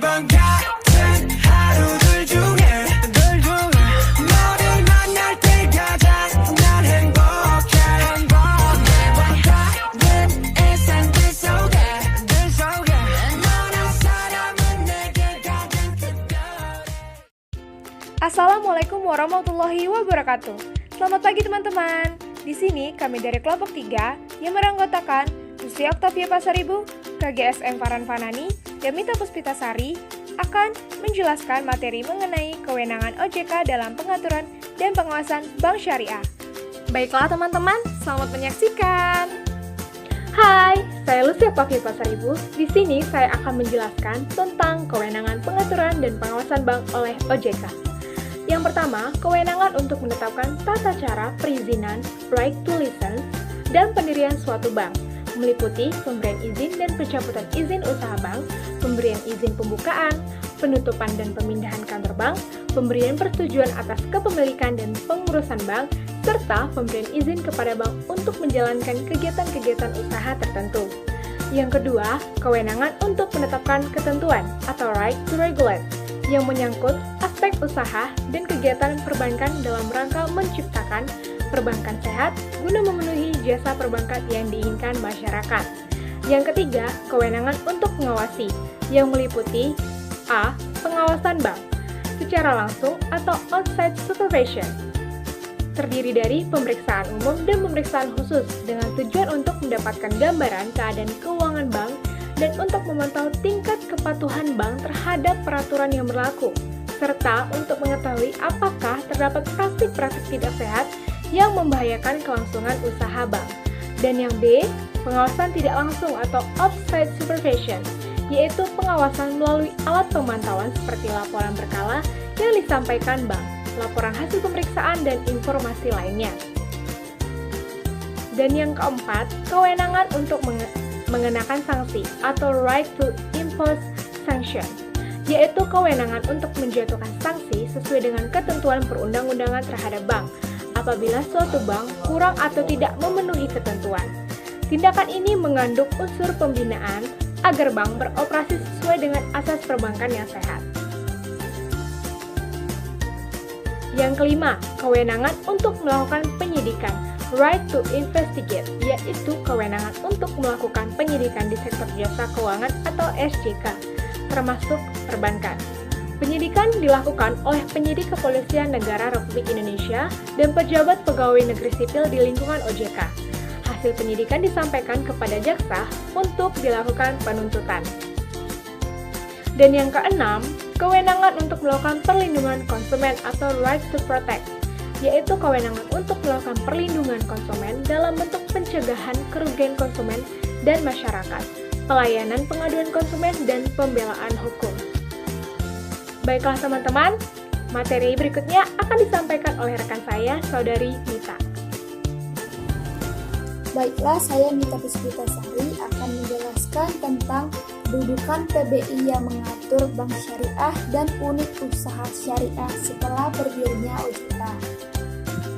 매번 같은 하루들 중에 너를 만날 때 가장 난 행복해 매번 다른 일상들 속에 너란 사람은 내게 가장 특별해. Assalamualaikum warahmatullahi wabarakatuh. Selamat pagi teman-teman. Di sini kami dari kelompok 3 yang beranggotakan Lucy Octavia Pasaribu, KGSM Farhan Fanani, dan Mita Puspitasari akan menjelaskan materi mengenai kewenangan OJK dalam pengaturan dan pengawasan bank syariah. Baiklah teman-teman, selamat menyaksikan. Hai, saya Lucy Octavia Pasaribu. Di sini saya akan menjelaskan tentang kewenangan pengaturan dan pengawasan bank oleh OJK. Yang pertama, kewenangan untuk menetapkan tata cara perizinan, right to license, dan pendirian suatu bank, meliputi pemberian izin dan pencabutan izin usaha bank, pemberian izin pembukaan, penutupan dan pemindahan kantor bank, pemberian persetujuan atas kepemilikan dan pengurusan bank, serta pemberian izin kepada bank untuk menjalankan kegiatan-kegiatan usaha tertentu. Yang kedua, kewenangan untuk menetapkan ketentuan atau right to regulate, yang menyangkut aspek usaha dan kegiatan perbankan dalam rangka menciptakan perbankan sehat guna memenuhi jasa perbankan yang diinginkan masyarakat. Yang ketiga, kewenangan untuk mengawasi, yang meliputi A. Pengawasan bank secara langsung atau on-site supervision, terdiri dari pemeriksaan umum dan pemeriksaan khusus dengan tujuan untuk mendapatkan gambaran keadaan keuangan bank dan untuk memantau tingkat kepatuhan bank terhadap peraturan yang berlaku, serta untuk mengetahui apakah terdapat praktik-praktik tidak sehat yang membahayakan kelangsungan usaha bank. Dan yang B, pengawasan tidak langsung atau off-site supervision, yaitu pengawasan melalui alat pemantauan seperti laporan berkala yang disampaikan bank, laporan hasil pemeriksaan, dan informasi lainnya. Dan yang keempat, kewenangan untuk mengenakan sanksi atau right to impose sanction, yaitu kewenangan untuk menjatuhkan sanksi sesuai dengan ketentuan perundang-undangan terhadap bank apabila suatu bank kurang atau tidak memenuhi ketentuan. Tindakan ini mengandung unsur pembinaan agar bank beroperasi sesuai dengan asas perbankan yang sehat. Yang kelima, kewenangan untuk melakukan penyidikan, right to investigate, yaitu kewenangan untuk melakukan penyidikan di sektor jasa keuangan atau SJK, termasuk perbankan. Penyidikan dilakukan oleh penyidik Kepolisian Negara Republik Indonesia dan pejabat pegawai negeri sipil di lingkungan OJK. Hasil penyidikan disampaikan kepada jaksa untuk dilakukan penuntutan. Dan yang keenam, kewenangan untuk melakukan perlindungan konsumen atau right to protect, yaitu kewenangan untuk melakukan perlindungan konsumen dalam bentuk pencegahan kerugian konsumen dan masyarakat, pelayanan pengaduan konsumen, dan pembelaan hukum. Baiklah teman-teman, materi berikutnya akan disampaikan oleh rekan saya, Saudari Mita. Baiklah, saya Mita Puspitasari akan menjelaskan tentang kedudukan PBI yang mengatur bank syariah dan unit usaha syariah setelah berdirinya OJK.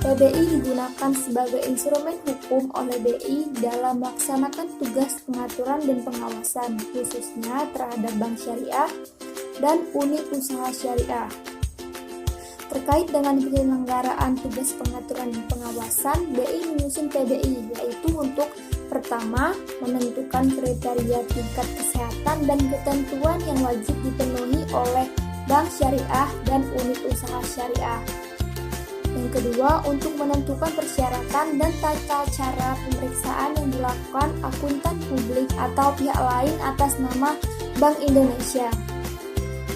PBI digunakan sebagai instrumen hukum oleh BI dalam melaksanakan tugas pengaturan dan pengawasan, khususnya terhadap bank syariah dan unit usaha syariah. Terkait dengan penyelenggaraan tugas pengaturan dan pengawasan, BI menyusun PBI, yaitu untuk pertama, menentukan kriteria tingkat kesehatan dan ketentuan yang wajib dipenuhi oleh bank syariah dan unit usaha syariah. Yang kedua, untuk menentukan persyaratan dan tata cara pemeriksaan yang dilakukan akuntan publik atau pihak lain atas nama Bank Indonesia.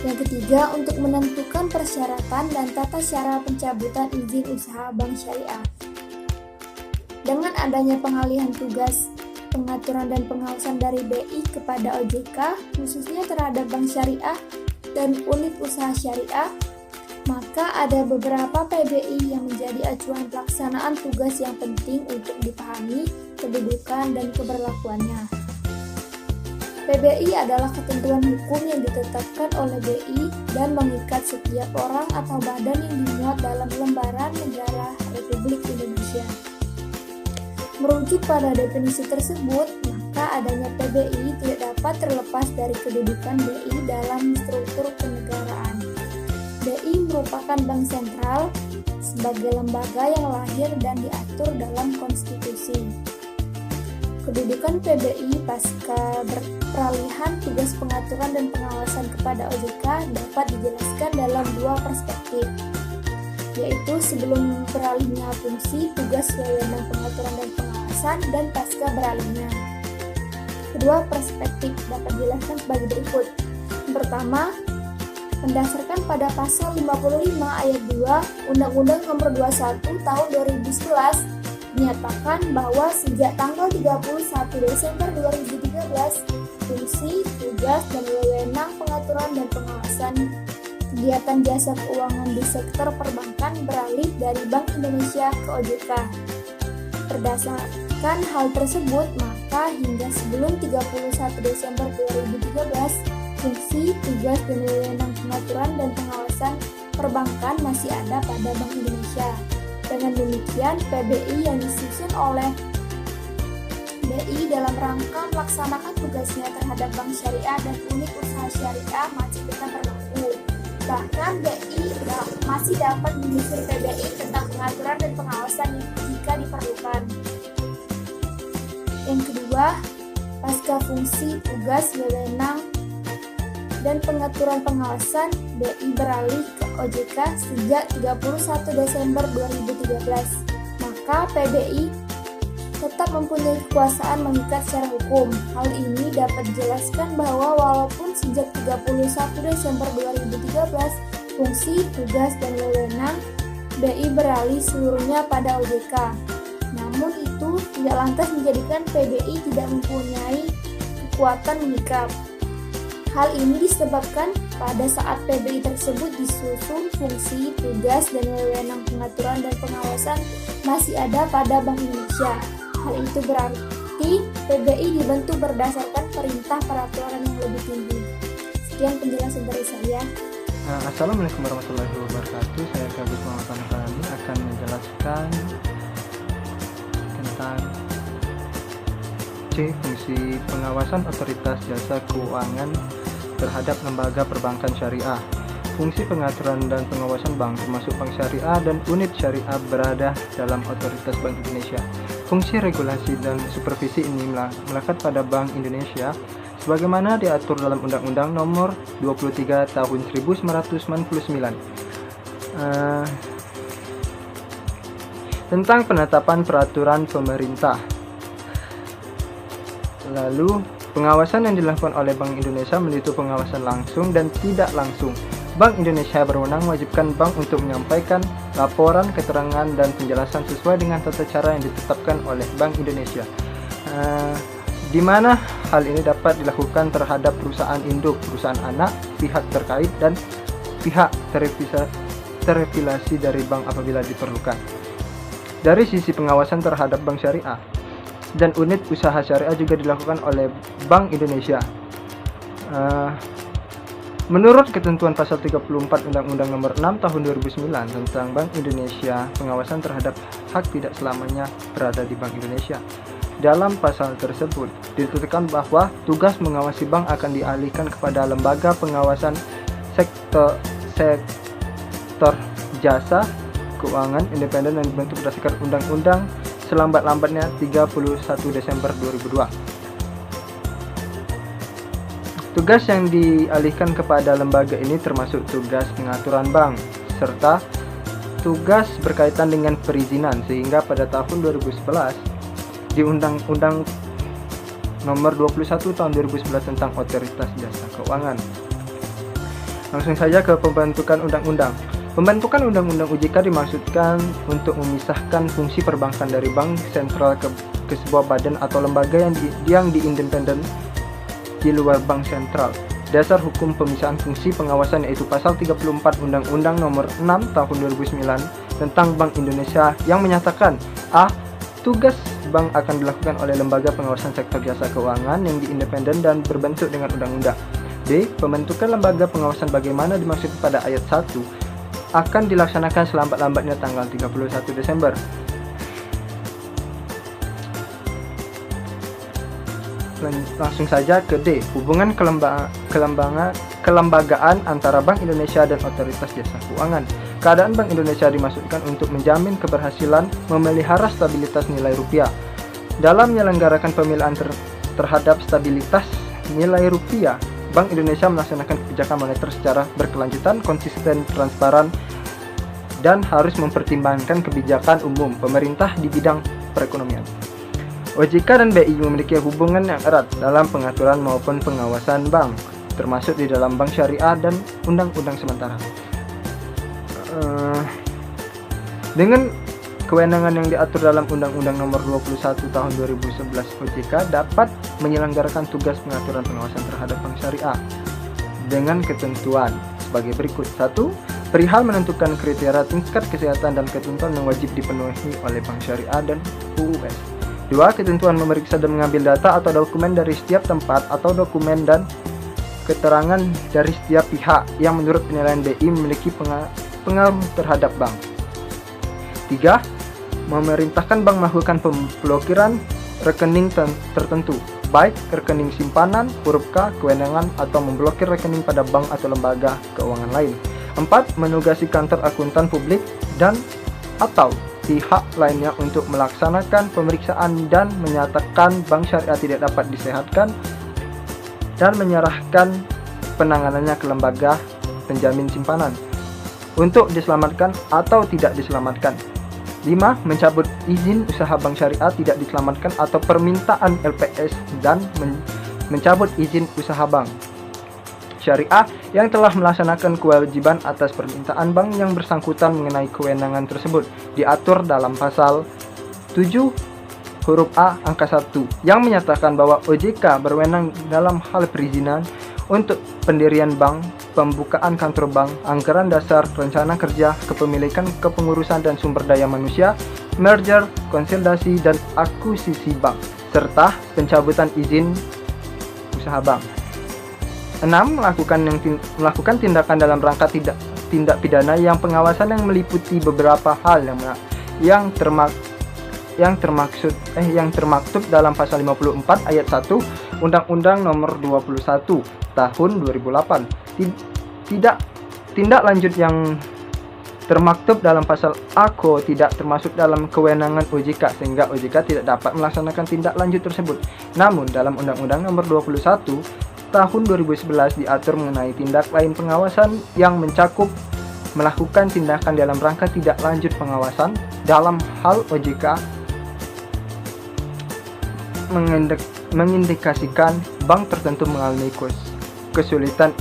Yang ketiga, untuk menentukan persyaratan dan tata cara pencabutan izin usaha bank syariah. Dengan adanya pengalihan tugas pengaturan dan pengawasan dari BI kepada OJK, khususnya terhadap bank syariah dan unit usaha syariah, maka ada beberapa PBI yang menjadi acuan pelaksanaan tugas yang penting untuk dipahami kedudukan dan keberlakuannya. PBI adalah ketentuan hukum yang ditetapkan oleh BI dan mengikat setiap orang atau badan yang dimuat dalam lembaran negara Republik Indonesia. Merujuk pada definisi tersebut, maka adanya PBI tidak dapat dapat terlepas dari kedudukan BI dalam struktur kenegaraan. BI merupakan bank sentral sebagai lembaga yang lahir dan diatur dalam konstitusi. Kedudukan PBI pasca peralihan tugas pengaturan dan pengawasan kepada OJK dapat dijelaskan dalam dua perspektif, yaitu sebelum beralihnya fungsi tugas wewenang pengaturan dan pengawasan dan pasca beralihnya. Kedua perspektif dapat dijelaskan sebagai berikut. Yang pertama, berdasarkan pada pasal 55 ayat 2 Undang-Undang Nomor 21 Tahun 2011 menyatakan bahwa sejak tanggal 31 Desember 2013, fungsi, tugas, dan wewenang pengaturan dan pengawasan kegiatan jasa keuangan di sektor perbankan beralih dari Bank Indonesia ke OJK. Berdasarkan hal tersebut, maka hingga sebelum 31 Desember 2013, fungsi, tugas, dan wewenang pengaturan dan pengawasan perbankan masih ada pada Bank Indonesia. Dengan demikian, PBI yang disusun oleh BI dalam rangka melaksanakan tugasnya terhadap bank syariah dan unit usaha syariah masih tetap berlaku. Bahkan BI masih dapat menyusun PBI tentang pengaturan dan pengawasan jika diperlukan. Yang kedua, pasca fungsi, tugas, wewenang, dan pengaturan pengawasan, BI beralih ke OJK sejak 31 Desember 2013. Maka PBI tetap mempunyai kekuasaan mengikat secara hukum. Hal ini dapat dijelaskan bahwa walaupun sejak 31 Desember 2013, fungsi, tugas, dan wewenang BI beralih seluruhnya pada OJK. Namun itu tidak lantas menjadikan PBI tidak mempunyai kekuatan mengikat. Hal ini disebabkan pada saat PBI tersebut disusun, fungsi, tugas, dan wewenang pengaturan dan pengawasan masih ada pada Bank Indonesia. Hal itu berarti PBI dibentuk berdasarkan perintah peraturan yang lebih tinggi. Sekian penjelasan dari saya. Assalamualaikum warahmatullahi wabarakatuh. Saya Gabus Muhammad Farani akan menjelaskan tentang fungsi pengawasan otoritas jasa keuangan terhadap lembaga perbankan syariah. Fungsi pengaturan dan pengawasan bank termasuk bank syariah dan unit syariah berada dalam otoritas Bank Indonesia. Fungsi regulasi dan supervisi ini melekat pada Bank Indonesia sebagaimana diatur dalam Undang-Undang Nomor 23 Tahun 1999 tentang penetapan peraturan pemerintah. Lalu, pengawasan yang dilakukan oleh Bank Indonesia meliputi pengawasan langsung dan tidak langsung. Bank Indonesia berwenang mewajibkan bank untuk menyampaikan laporan, keterangan, dan penjelasan sesuai dengan tata cara yang ditetapkan oleh Bank Indonesia. Di mana hal ini dapat dilakukan terhadap perusahaan induk, perusahaan anak, pihak terkait, dan pihak terafiliasi dari bank apabila diperlukan. Dari sisi pengawasan terhadap bank syariah dan unit usaha syariah juga dilakukan oleh Bank Indonesia. Menurut ketentuan pasal 34 Undang-Undang Nomor 6 Tahun 2009 tentang Bank Indonesia, pengawasan terhadap hak tidak selamanya berada di Bank Indonesia. Dalam pasal tersebut ditetapkan bahwa tugas mengawasi bank akan dialihkan kepada lembaga pengawasan sektor jasa keuangan independen dan dibentuk berdasarkan undang-undang selambat-lambatnya 31 Desember 2002. Tugas yang dialihkan kepada lembaga ini termasuk tugas pengaturan bank serta tugas berkaitan dengan perizinan, sehingga pada tahun 2011 di Undang-Undang Nomor 21 Tahun 2011 tentang Otoritas Jasa Keuangan. Langsung saja ke pembentukan undang-undang. Pembentukan Undang-Undang OJK dimaksudkan untuk memisahkan fungsi perbankan dari bank sentral ke sebuah badan atau lembaga yang independen di luar bank sentral. Dasar hukum pemisahan fungsi pengawasan yaitu pasal 34 Undang-Undang Nomor 6 Tahun 2009 tentang Bank Indonesia yang menyatakan A. Tugas bank akan dilakukan oleh lembaga pengawasan sektor jasa keuangan yang independen dan berbentuk dengan undang-undang. B. Pembentukan lembaga pengawasan bagaimana dimaksud pada ayat 1 akan dilaksanakan selambat-lambatnya tanggal 31 Desember. langsung saja ke D. Hubungan kelembagaan antara Bank Indonesia dan Otoritas Jasa Keuangan. Keadaan Bank Indonesia dimaksudkan untuk menjamin keberhasilan memelihara stabilitas nilai rupiah. Dalam menyelenggarakan pemilihan terhadap stabilitas nilai rupiah, Bank Indonesia melaksanakan kebijakan moneter secara berkelanjutan, konsisten, transparan, dan harus mempertimbangkan kebijakan umum pemerintah di bidang perekonomian. OJK dan BI memiliki hubungan yang erat dalam pengaturan maupun pengawasan bank, termasuk di dalam bank syariah dan undang-undang sementara. Dengan kewenangan yang diatur dalam Undang-Undang Nomor 21 Tahun 2011, OJK dapat menyelenggarakan tugas pengaturan pengawasan terhadap bank syariah dengan ketentuan sebagai berikut. 1. Perihal menentukan kriteria tingkat kesehatan dan ketentuan yang wajib dipenuhi oleh bank syariah dan UUS. 2. Ketentuan memeriksa dan mengambil data atau dokumen dari setiap tempat atau dokumen dan keterangan dari setiap pihak yang menurut penilaian BI memiliki pengaruh terhadap bank. 3. Memerintahkan bank melakukan pemblokiran rekening tertentu, baik rekening simpanan, huruf K, kewenangan, atau memblokir rekening pada bank atau lembaga keuangan lain. 4. Menugasi kantor akuntan publik dan atau pihak lainnya untuk melaksanakan pemeriksaan dan menyatakan bank syariah tidak dapat disehatkan dan menyerahkan penanganannya ke lembaga penjamin simpanan untuk diselamatkan atau tidak diselamatkan. 5. Mencabut izin usaha bank syariah tidak diselamatkan atau permintaan LPS dan mencabut izin usaha bank syariah yang telah melaksanakan kewajiban atas permintaan bank yang bersangkutan mengenai kewenangan tersebut diatur dalam pasal 7 huruf A angka 1 yang menyatakan bahwa OJK berwenang dalam hal perizinan untuk pendirian bank, pembukaan kantor bank, anggaran dasar, rencana kerja, kepemilikan, kepengurusan dan sumber daya manusia, merger, konsolidasi dan akuisisi bank, serta pencabutan izin usaha bank. 6. Melakukan tindakan dalam rangka tindak pidana yang pengawasan yang meliputi beberapa hal yang termaktub dalam pasal 54 ayat 1 Undang-Undang Nomor 21 Tahun 2008. Tindak lanjut yang termaktub dalam pasal AKO tidak termasuk dalam kewenangan OJK sehingga OJK tidak dapat melaksanakan tindak lanjut tersebut. Namun dalam Undang-Undang Nomor 21 Tahun 2011 diatur mengenai tindak lain pengawasan yang mencakup melakukan tindakan dalam rangka tidak lanjut pengawasan dalam hal OJK mengindikasikan bank tertentu mengalami kesulitan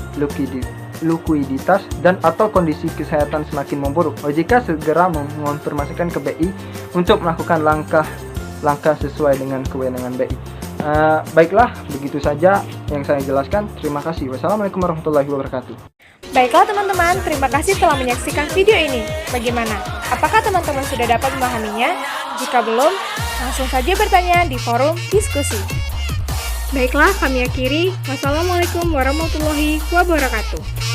likuiditas dan atau kondisi kesehatan semakin memburuk. OJK segera mengonfirmasikan ke BI untuk melakukan langkah sesuai dengan kewenangan BI. Baiklah, begitu saja yang saya jelaskan. Terima kasih. Wassalamualaikum warahmatullahi wabarakatuh. Baiklah teman-teman, terima kasih telah menyaksikan video ini. Bagaimana? Apakah teman-teman sudah dapat memahaminya? Jika belum, langsung saja bertanya di forum diskusi. Baiklah, kami akhiri. Wassalamualaikum warahmatullahi wabarakatuh.